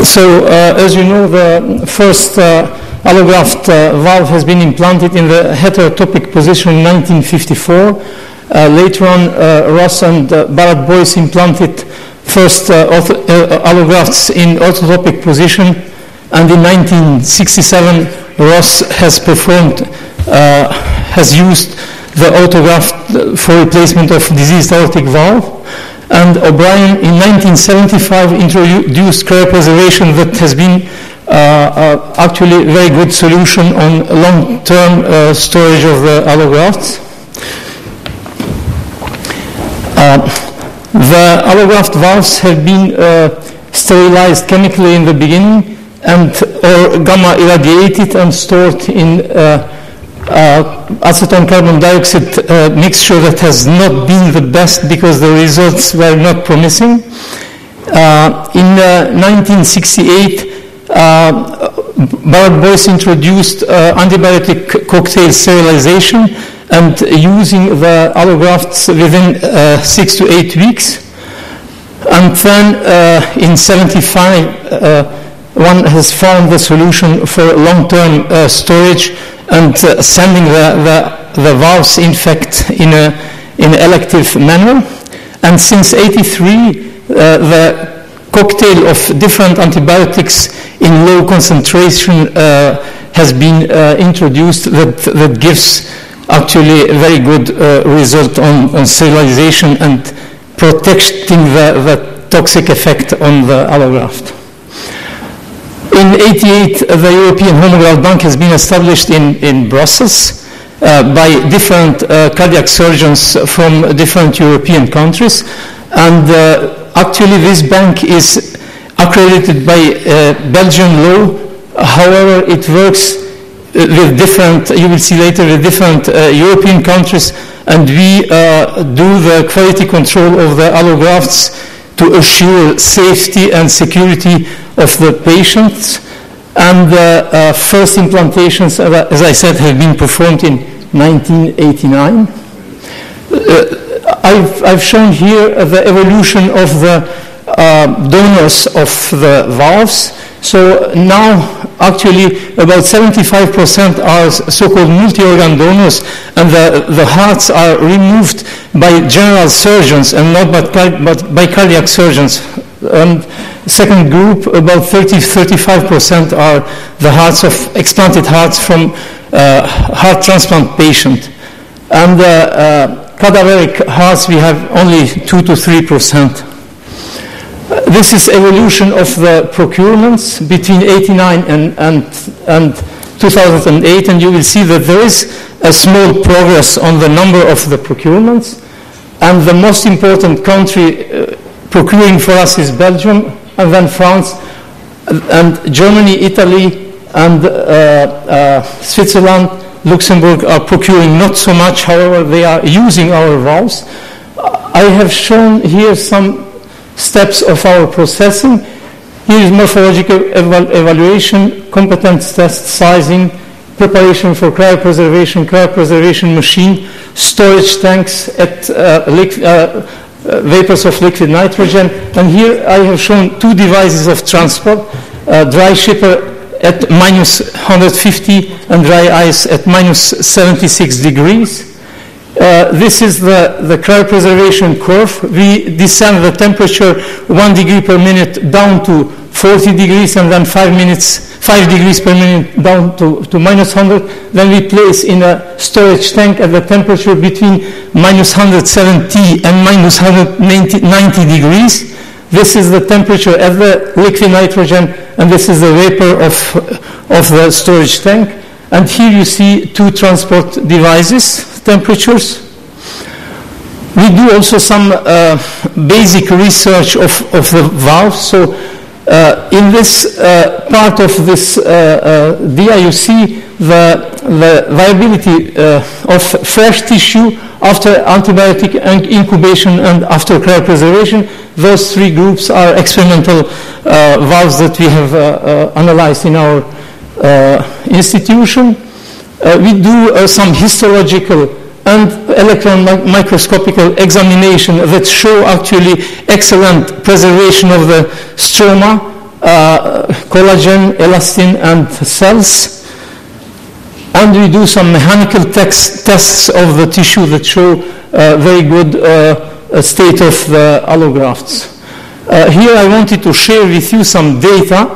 So, as you know, the first allograft valve has been implanted in the heterotopic position in 1954. Later on, Ross and Barrett Boyce implanted first allografts in orthotopic position, and in 1967, Ross has used the autograft for replacement of diseased aortic valve. And O'Brien in 1975 introduced cryopreservation that has been actually a very good solution on long-term storage of the allografts. The allograft valves have been sterilized chemically in the beginning or gamma irradiated and stored in acetone carbon dioxide mixture that has not been the best because the results were not promising. In 1968, Barrett Boyce introduced antibiotic cocktail sterilization and using the allografts within 6 to 8 weeks. And then in 75, one has found the solution for long-term storage and sending the valves, in fact, in an elective manner. And since 83, the cocktail of different antibiotics in low concentration has been introduced that gives actually a very good result on sterilization and protecting the toxic effect on the allograft. In 1988, the European Homograft Bank has been established in Brussels by different cardiac surgeons from different European countries. And actually, this bank is accredited by Belgian law. However, it works with different, you will see later, with different European countries. And we do the quality control of the allografts to assure safety and security of the patients. And the first implantations, as I said, have been performed in 1989. I've shown here the evolution of the donors of the valves. So now, actually, about 75% are so-called multi-organ donors, and the hearts are removed by general surgeons and not by cardiac surgeons. And second group, about 30-35% are the hearts of explanted hearts from heart transplant patient. And cadaveric hearts, we have only 2 to 3%. This is evolution of the procurements between 1989 and 2008, and you will see that there is a small progress on the number of the procurements. And the most important country procuring for us is Belgium, and then France, and Germany, Italy, and Switzerland, Luxembourg are procuring not so much, however, they are using our valves. I have shown here some steps of our processing. Here is morphological evaluation, competence test, sizing, preparation for cryopreservation machine, storage tanks at vapors of liquid nitrogen. And here I have shown 2 devices of transport, dry shipper at minus 150 and dry ice at minus 76 degrees. This is the cryopreservation curve. We descend the temperature 1 degree per minute down to 40 degrees and then 5 degrees per minute down to minus 100. Then we place in a storage tank at the temperature between minus 170 and minus 190 degrees. This is the temperature at the liquid nitrogen, and this is the vapor of the storage tank. And here you see 2 transport devices, temperatures. We do also some basic research of the valve. So in this part of this dia, you see the viability of fresh tissue after antibiotic incubation and after cryopreservation. Those 3 groups are experimental valves that we have analyzed in our institution. We do some histological and electron microscopical examination that show actually excellent preservation of the stroma collagen, elastin, and cells. And we do some mechanical tests of the tissue that show very good state of the allografts. Here I wanted to share with you some data.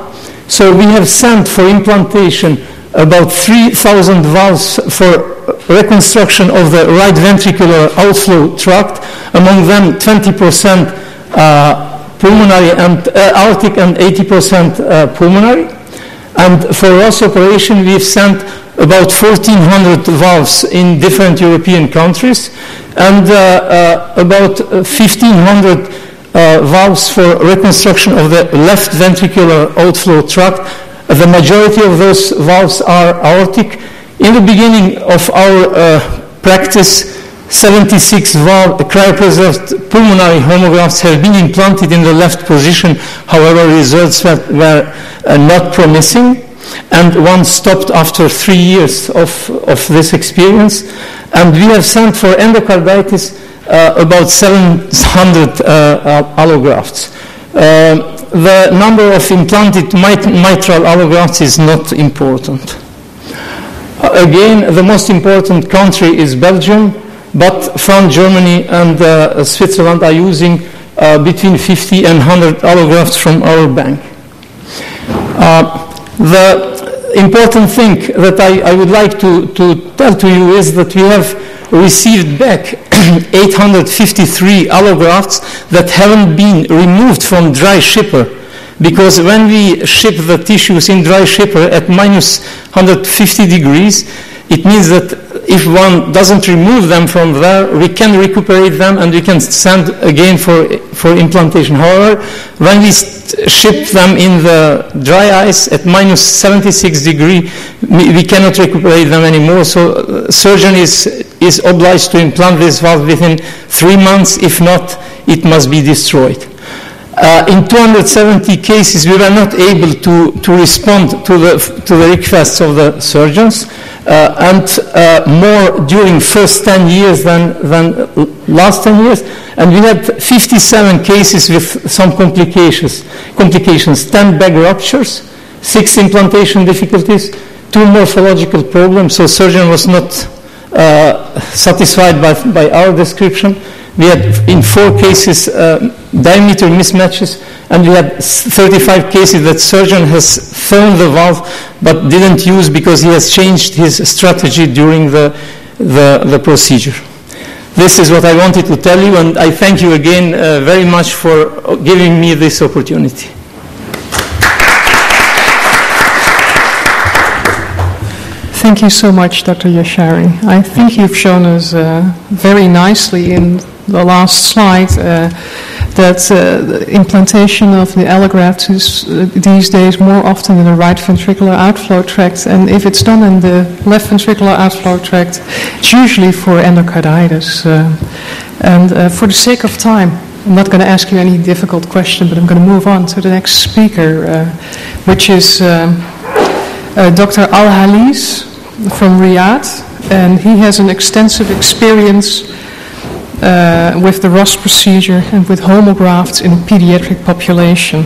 So we have sent for implantation about 3,000 valves for reconstruction of the right ventricular outflow tract, among them 20% pulmonary and aortic and 80% pulmonary. And for Ross operation, we've sent about 1,400 valves in different European countries, and about 1,500 valves for reconstruction of the left ventricular outflow tract. The majority of those valves are aortic. In the beginning of our practice, 76 cryopreserved pulmonary homografts have been implanted in the left position. However, results were not promising, and one stopped after 3 years of this experience. And we have sent for endocarditis about 700 allografts. The number of implanted mitral allografts is not important. Again, the most important country is Belgium, but France, Germany, and Switzerland are using between 50 and 100 allografts from our bank. The important thing that I would like to tell to you is that we have received back 853 allografts that haven't been removed from dry shipper, because when we ship the tissues in dry shipper at minus 150 degrees, it means that if one doesn't remove them from there, we can recuperate them and we can send again for implantation. However, when we ship them in the dry ice at minus 76 degrees, we cannot recuperate them anymore. So surgeon is obliged to implant this valve within 3 months. If not, it must be destroyed. In 270 cases, we were not able to respond to the requests of the surgeons, and more during first 10 years than last 10 years. And we had 57 cases with some complications, 10 bag ruptures, 6 implantation difficulties, 2 morphological problems, so surgeon was not satisfied by our description. We had in 4 cases diameter mismatches, and we had 35 cases that surgeon has found the valve but didn't use because he has changed his strategy during the procedure. This is what I wanted to tell you, and I thank you again very much for giving me this opportunity. Thank you so much, Dr. Yashari. I think you've shown us very nicely in the last slide that the implantation of the allograft is these days more often in the right ventricular outflow tract, and if it's done in the left ventricular outflow tract, it's usually for endocarditis. For the sake of time, I'm not going to ask you any difficult question, but I'm going to move on to the next speaker, which is Dr. Al-Halis from Riyadh, and he has an extensive experience with the Ross procedure and with homografts in a pediatric population.